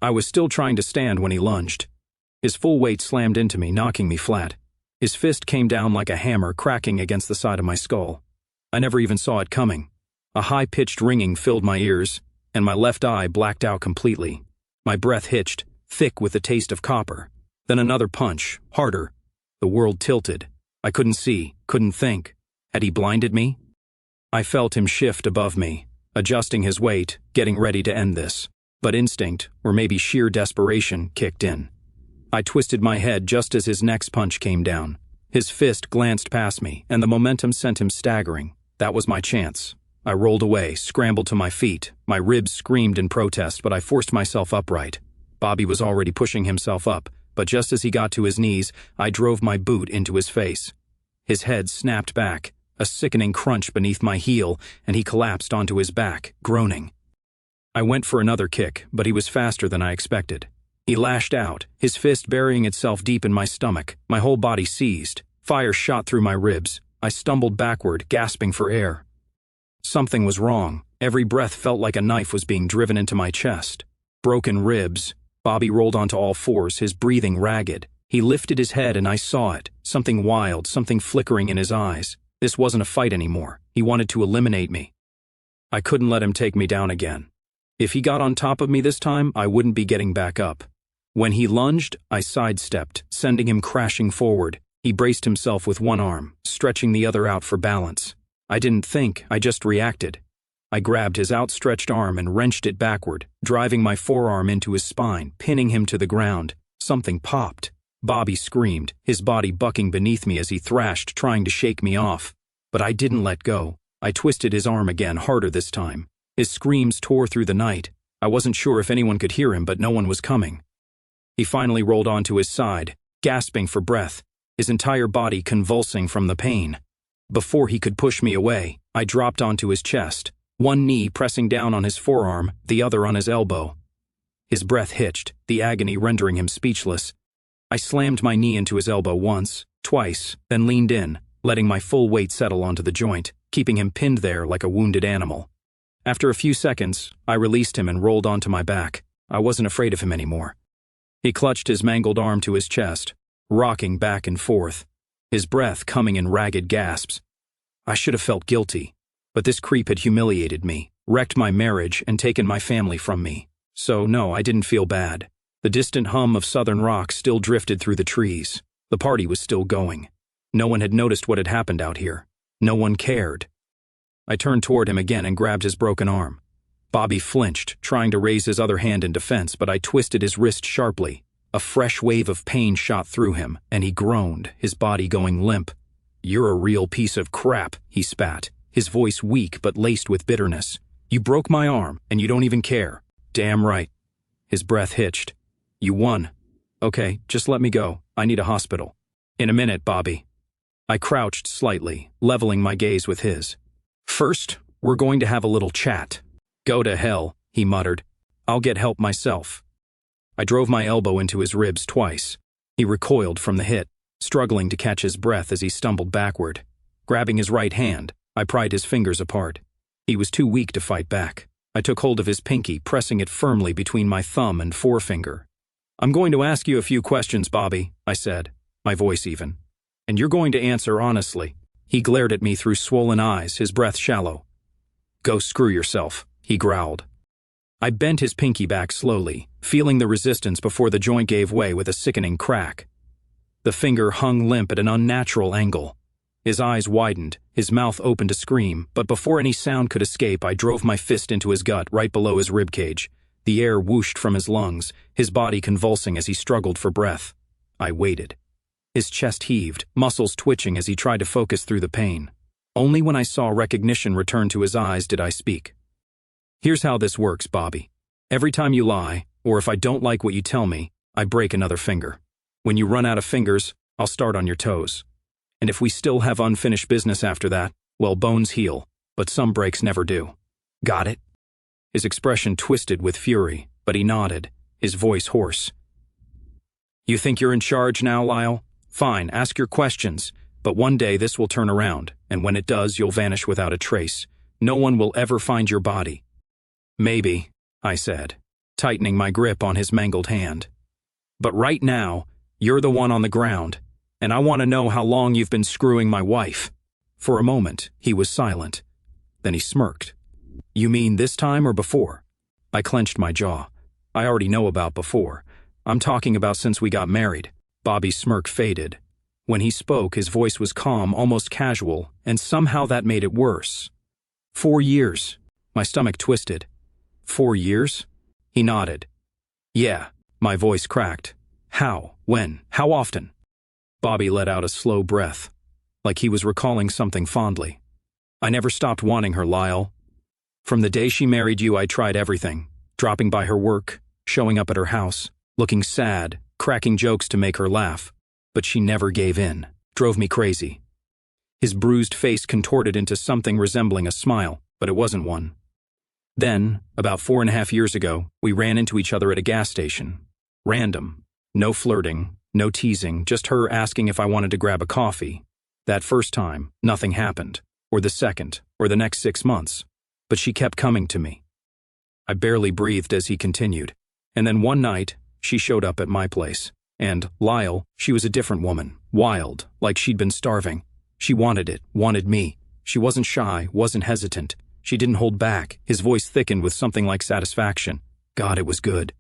I was still trying to stand when he lunged. His full weight slammed into me, knocking me flat. His fist came down like a hammer, cracking against the side of my skull. I never even saw it coming. A high-pitched ringing filled my ears, and my left eye blacked out completely. My breath hitched, thick with the taste of copper. Then another punch, harder. The world tilted. I couldn't see, couldn't think. Had he blinded me? I felt him shift above me, adjusting his weight, getting ready to end this. But instinct, or maybe sheer desperation, kicked in. I twisted my head just as his next punch came down. His fist glanced past me, and the momentum sent him staggering. That was my chance. I rolled away, scrambled to my feet. My ribs screamed in protest, but I forced myself upright. Bobby was already pushing himself up, but just as he got to his knees, I drove my boot into his face. His head snapped back, a sickening crunch beneath my heel, and he collapsed onto his back, groaning. I went for another kick, but he was faster than I expected. He lashed out, his fist burying itself deep in my stomach. My whole body seized. Fire shot through my ribs. I stumbled backward, gasping for air. Something was wrong. Every breath felt like a knife was being driven into my chest. Broken ribs. Bobby rolled onto all fours, his breathing ragged. He lifted his head and I saw it. Something wild, something flickering in his eyes. This wasn't a fight anymore. He wanted to eliminate me. I couldn't let him take me down again. If he got on top of me this time, I wouldn't be getting back up. When he lunged, I sidestepped, sending him crashing forward. He braced himself with one arm, stretching the other out for balance. I didn't think, I just reacted. I grabbed his outstretched arm and wrenched it backward, driving my forearm into his spine, pinning him to the ground. Something popped. Bobby screamed, his body bucking beneath me as he thrashed, trying to shake me off. But I didn't let go. I twisted his arm again, harder this time. His screams tore through the night. I wasn't sure if anyone could hear him, but no one was coming. He finally rolled onto his side, gasping for breath, his entire body convulsing from the pain. Before he could push me away, I dropped onto his chest, one knee pressing down on his forearm, the other on his elbow. His breath hitched, the agony rendering him speechless. I slammed my knee into his elbow once, twice, then leaned in, letting my full weight settle onto the joint, keeping him pinned there like a wounded animal. After a few seconds, I released him and rolled onto my back. I wasn't afraid of him anymore. He clutched his mangled arm to his chest, rocking back and forth, his breath coming in ragged gasps. I should have felt guilty, but this creep had humiliated me, wrecked my marriage, and taken my family from me. So no, I didn't feel bad. The distant hum of southern rock still drifted through the trees. The party was still going. No one had noticed what had happened out here. No one cared. I turned toward him again and grabbed his broken arm. Bobby flinched, trying to raise his other hand in defense, but I twisted his wrist sharply. A fresh wave of pain shot through him, and he groaned, his body going limp. "You're a real piece of crap," he spat, his voice weak but laced with bitterness. "You broke my arm, and you don't even care." "Damn right." His breath hitched. "You won. Okay, just let me go. I need a hospital." "In a minute, Bobby." I crouched slightly, leveling my gaze with his. "First, we're going to have a little chat." "Go to hell," he muttered. "I'll get help myself." I drove my elbow into his ribs twice. He recoiled from the hit, struggling to catch his breath as he stumbled backward. Grabbing his right hand, I pried his fingers apart. He was too weak to fight back. I took hold of his pinky, pressing it firmly between my thumb and forefinger. "I'm going to ask you a few questions, Bobby," I said, my voice even. "And you're going to answer honestly." He glared at me through swollen eyes, his breath shallow. "Go screw yourself," he growled. I bent his pinky back slowly, feeling the resistance before the joint gave way with a sickening crack. The finger hung limp at an unnatural angle. His eyes widened, his mouth opened to scream, but before any sound could escape, I drove my fist into his gut right below his ribcage. The air whooshed from his lungs, his body convulsing as he struggled for breath. I waited. His chest heaved, muscles twitching as he tried to focus through the pain. Only when I saw recognition return to his eyes did I speak. "Here's how this works, Bobby. Every time you lie, or if I don't like what you tell me, I break another finger. When you run out of fingers, I'll start on your toes. And if we still have unfinished business after that, well, bones heal, but some breaks never do. Got it?" His expression twisted with fury, but he nodded, his voice hoarse. "You think you're in charge now, Lyle? Fine, ask your questions, but one day this will turn around, and when it does, you'll vanish without a trace. No one will ever find your body." "Maybe," I said, tightening my grip on his mangled hand. "But right now, you're the one on the ground, and I want to know how long you've been screwing my wife." For a moment, he was silent. Then he smirked. "You mean this time or before?" I clenched my jaw. "I already know about before. I'm talking about since we got married." Bobby's smirk faded. When he spoke, his voice was calm, almost casual, and somehow that made it worse. 4 years. My stomach twisted. 4 years? He nodded. "Yeah." My voice cracked. "How? When? How often?" Bobby let out a slow breath, like he was recalling something fondly. "I never stopped wanting her, Lyle. From the day she married you, I tried everything. Dropping by her work, showing up at her house, looking sad, cracking jokes to make her laugh. But she never gave in. Drove me crazy." His bruised face contorted into something resembling a smile, but it wasn't one. "Then, about 4.5 years ago, we ran into each other at a gas station. Random. No flirting, no teasing, just her asking if I wanted to grab a coffee. That first time, nothing happened. Or the second, or the next 6 months. But she kept coming to me." I barely breathed as he continued. "And then one night, she showed up at my place. And, Lyle, she was a different woman. Wild, like she'd been starving. She wanted it, wanted me. She wasn't shy, wasn't hesitant. She didn't hold back." His voice thickened with something like satisfaction. God, it was good.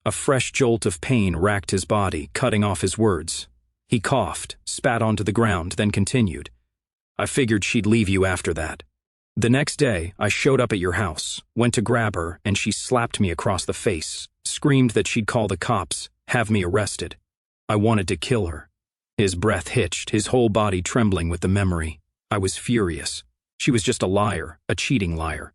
A fresh jolt of pain racked his body, cutting off his words. He coughed, spat onto the ground, then continued. "I figured she'd leave you after that. The next day, I showed up at your house, went to grab her, and she slapped me across the face, screamed that she'd call the cops, have me arrested. I wanted to kill her." His breath hitched, his whole body trembling with the memory. I was furious. She was just a liar, a cheating liar.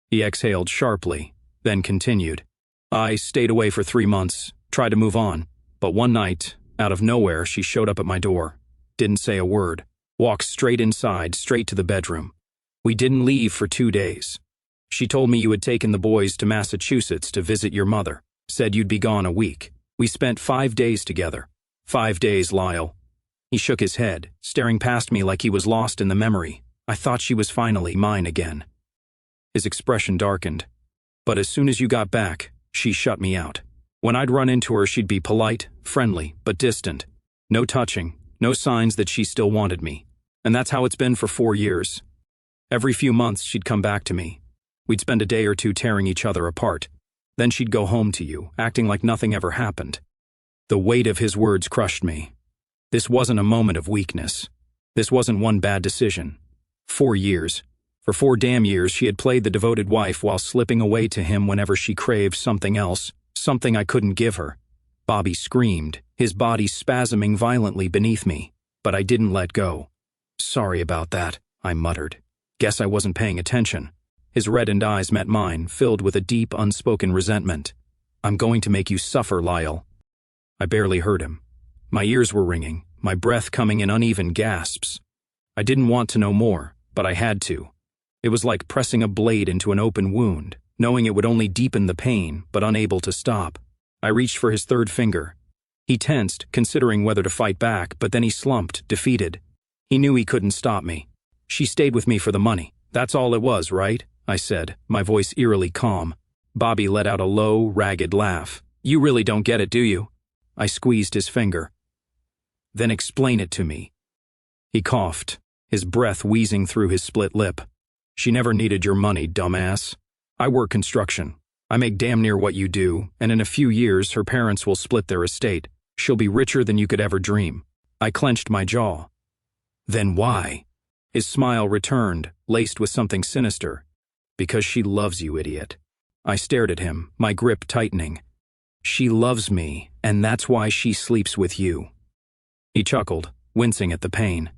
He exhaled sharply, then continued. "I stayed away for 3 months, tried to move on, but one night, out of nowhere, she showed up at my door. Didn't say a word. Walked straight inside, straight to the bedroom. We didn't leave for 2 days. She told me you had taken the boys to Massachusetts to visit your mother. Said you'd be gone a week. We spent 5 days together. 5 days, Lyle." He shook his head, staring past me like he was lost in the memory. I thought she was finally mine again. His expression darkened. "But as soon as you got back, she shut me out. When I'd run into her, she'd be polite, friendly, but distant. No touching, no signs that she still wanted me. And that's how it's been for 4 years. Every few months, she'd come back to me. We'd spend a day or two tearing each other apart. Then she'd go home to you, acting like nothing ever happened." The weight of his words crushed me. This wasn't a moment of weakness. This wasn't one bad decision. 4 years. For 4 damn years, she had played the devoted wife while slipping away to him whenever she craved something else, something I couldn't give her. Bobby screamed, his body spasming violently beneath me, but I didn't let go. "Sorry about that," I muttered. "Guess I wasn't paying attention." His reddened eyes met mine, filled with a deep, unspoken resentment. "I'm going to make you suffer, Lyle." I barely heard him. My ears were ringing, my breath coming in uneven gasps. I didn't want to know more, but I had to. It was like pressing a blade into an open wound, knowing it would only deepen the pain, but unable to stop. I reached for his third finger. He tensed, considering whether to fight back, but then he slumped, defeated. He knew he couldn't stop me. She stayed with me for the money. That's all it was, right? I said, my voice eerily calm. Bobby let out a low, ragged laugh. You really don't get it, do you? I squeezed his finger. Then explain it to me. He coughed, his breath wheezing through his split lip. She never needed your money, dumbass. I work construction. I make damn near what you do, and in a few years her parents will split their estate. She'll be richer than you could ever dream. I clenched my jaw. Then why? His smile returned, laced with something sinister. Because she loves you, idiot. I stared at him, my grip tightening. She loves me, and that's why she sleeps with you. He chuckled, wincing at the pain.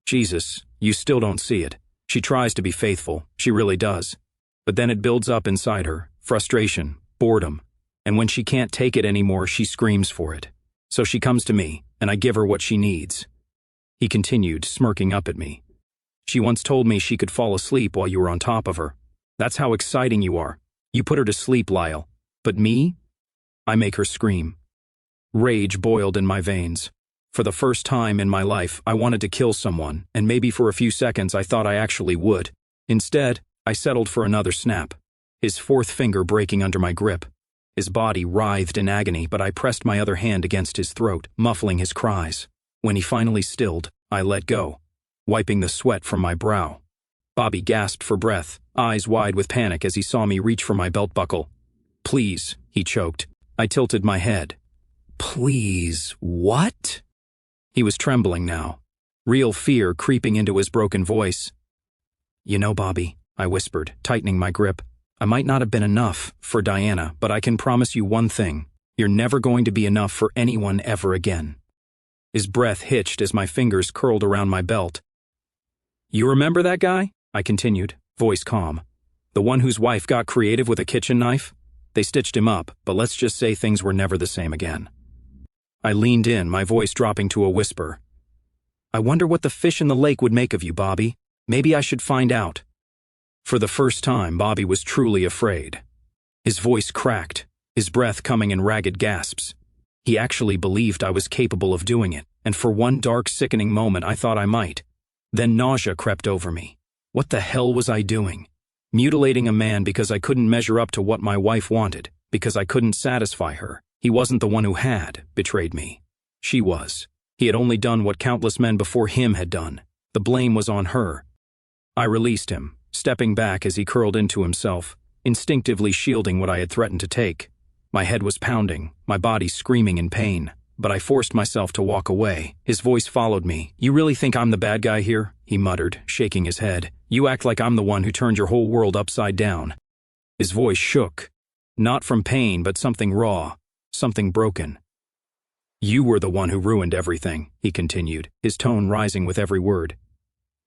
Jesus, you still don't see it. She tries to be faithful, she really does. But then it builds up inside her, frustration, boredom, and when she can't take it anymore, she screams for it. So she comes to me, and I give her what she needs. He continued, smirking up at me. She once told me she could fall asleep while you were on top of her. That's how exciting you are. You put her to sleep, Lyle. But me? I make her scream. Rage boiled in my veins. For the first time in my life, I wanted to kill someone, and maybe for a few seconds I thought I actually would. Instead, I settled for another snap, his fourth finger breaking under my grip. His body writhed in agony, but I pressed my other hand against his throat, muffling his cries. When he finally stilled, I let go, wiping the sweat from my brow. Bobby gasped for breath, eyes wide with panic as he saw me reach for my belt buckle. Please, he choked. I tilted my head. Please, what? He was trembling now, real fear creeping into his broken voice. You know, Bobby, I whispered, tightening my grip. I might not have been enough for Diana, but I can promise you one thing. You're never going to be enough for anyone ever again. His breath hitched as my fingers curled around my belt. You remember that guy? I continued, voice calm. The one whose wife got creative with a kitchen knife? They stitched him up, but let's just say things were never the same again. I leaned in, my voice dropping to a whisper. I wonder what the fish in the lake would make of you, Bobby. Maybe I should find out. For the first time, Bobby was truly afraid. His voice cracked, his breath coming in ragged gasps. He actually believed I was capable of doing it, and for one dark, sickening moment I thought I might. Then nausea crept over me. What the hell was I doing? Mutilating a man because I couldn't measure up to what my wife wanted, because I couldn't satisfy her. He wasn't the one who had betrayed me. She was. He had only done what countless men before him had done. The blame was on her. I released him, stepping back as he curled into himself, instinctively shielding what I had threatened to take. My head was pounding, my body screaming in pain, but I forced myself to walk away. His voice followed me. You really think I'm the bad guy here? He muttered, shaking his head. You act like I'm the one who turned your whole world upside down. His voice shook, not from pain, but something raw. Something broken. You were the one who ruined everything, he continued, his tone rising with every word.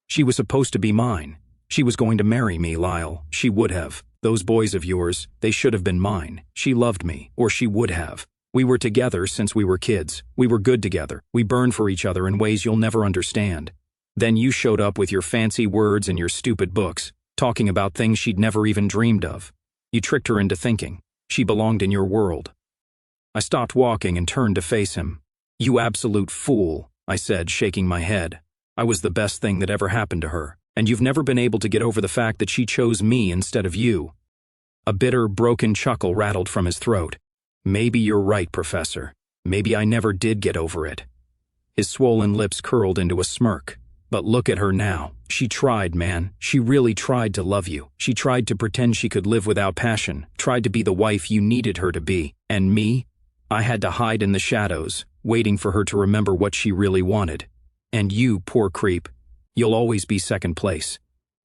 She was supposed to be mine. She was going to marry me, Lyle. She would have. Those boys of yours, they should have been mine. She loved me, or she would have. We were together since we were kids. We were good together. We burned for each other in ways you'll never understand. Then you showed up with your fancy words and your stupid books, talking about things she'd never even dreamed of. You tricked her into thinking she belonged in your world. I stopped walking and turned to face him. You absolute fool, I said, shaking my head. I was the best thing that ever happened to her, and you've never been able to get over the fact that she chose me instead of you. A bitter, broken chuckle rattled from his throat. Maybe you're right, Professor. Maybe I never did get over it. His swollen lips curled into a smirk. But look at her now. She tried, man. She really tried to love you. She tried to pretend she could live without passion, tried to be the wife you needed her to be. And me? I had to hide in the shadows, waiting for her to remember what she really wanted. And you, poor creep, you'll always be second place.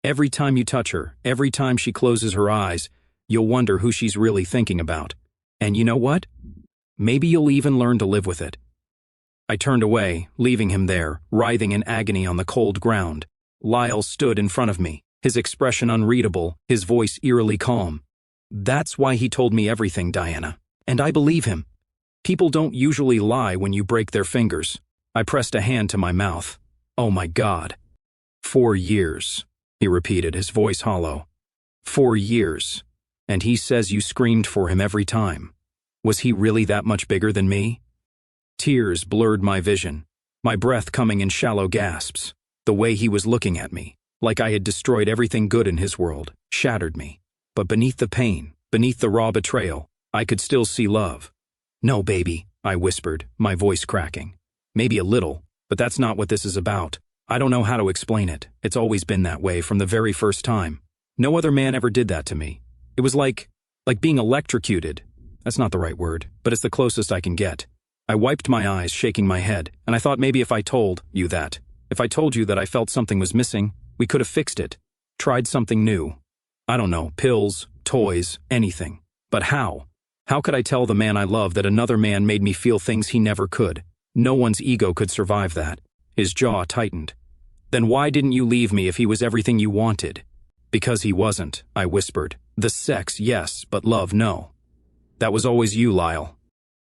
Every time you touch her, every time she closes her eyes, you'll wonder who she's really thinking about. And you know what? Maybe you'll even learn to live with it. I turned away, leaving him there, writhing in agony on the cold ground. Lyle stood in front of me, his expression unreadable, his voice eerily calm. That's why he told me everything, Diana. And I believe him. People don't usually lie when you break their fingers. I pressed a hand to my mouth. Oh my God. 4 years, he repeated, his voice hollow. 4 years. And he says you screamed for him every time. Was he really that much bigger than me? Tears blurred my vision, my breath coming in shallow gasps. The way he was looking at me, like I had destroyed everything good in his world, shattered me. But beneath the pain, beneath the raw betrayal, I could still see love. No, baby, I whispered, my voice cracking. Maybe a little, but that's not what this is about. I don't know how to explain it. It's always been that way from the very first time. No other man ever did that to me. It was like being electrocuted. That's not the right word, but it's the closest I can get. I wiped my eyes, shaking my head, and I thought maybe if I told you that I felt something was missing, we could have fixed it. Tried something new. I don't know, pills, toys, anything. But how? How could I tell the man I love that another man made me feel things he never could? No one's ego could survive that. His jaw tightened. Then why didn't you leave me if he was everything you wanted? Because he wasn't, I whispered. The sex, yes, but love, no. That was always you, Lyle.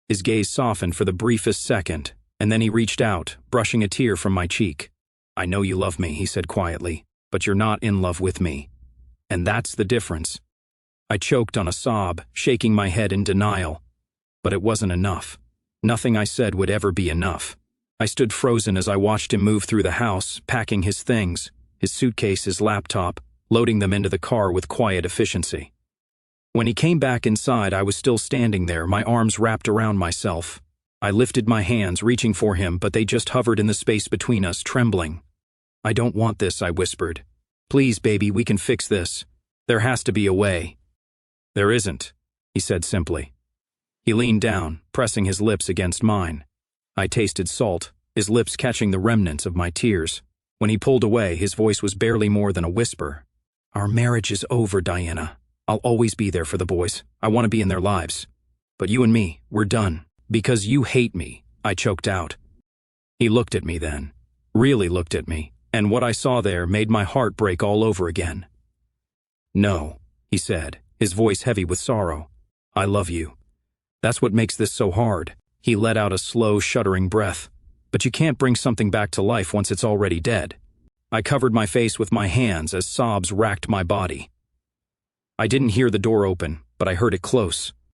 His gaze softened for the briefest second, and then he reached out, brushing a tear from my cheek. I know you love me, he said quietly, but you're not in love with me. And that's the difference. I choked on a sob, shaking my head in denial. But it wasn't enough. Nothing I said would ever be enough. I stood frozen as I watched him move through the house, packing his things, his suitcase, his laptop, loading them into the car with quiet efficiency. When he came back inside, I was still standing there, my arms wrapped around myself. I lifted my hands, reaching for him, but they just hovered in the space between us, trembling. I don't want this, I whispered. Please, baby, we can fix this. There has to be a way. There isn't, he said simply. He leaned down, pressing his lips against mine. I tasted salt, his lips catching the remnants of my tears. When he pulled away, his voice was barely more than a whisper. Our marriage is over, Diana. I'll always be there for the boys. I want to be in their lives. But you and me, we're done. Because you hate me, I choked out. He looked at me then, really looked at me, and what I saw there made my heart break all over again. No, he said, his voice heavy with sorrow. I love you. That's what makes this so hard. He let out a slow, shuddering breath. But you can't bring something back to life once it's already dead. I covered my face with my hands as sobs racked my body. I didn't hear the door open, but I heard it close.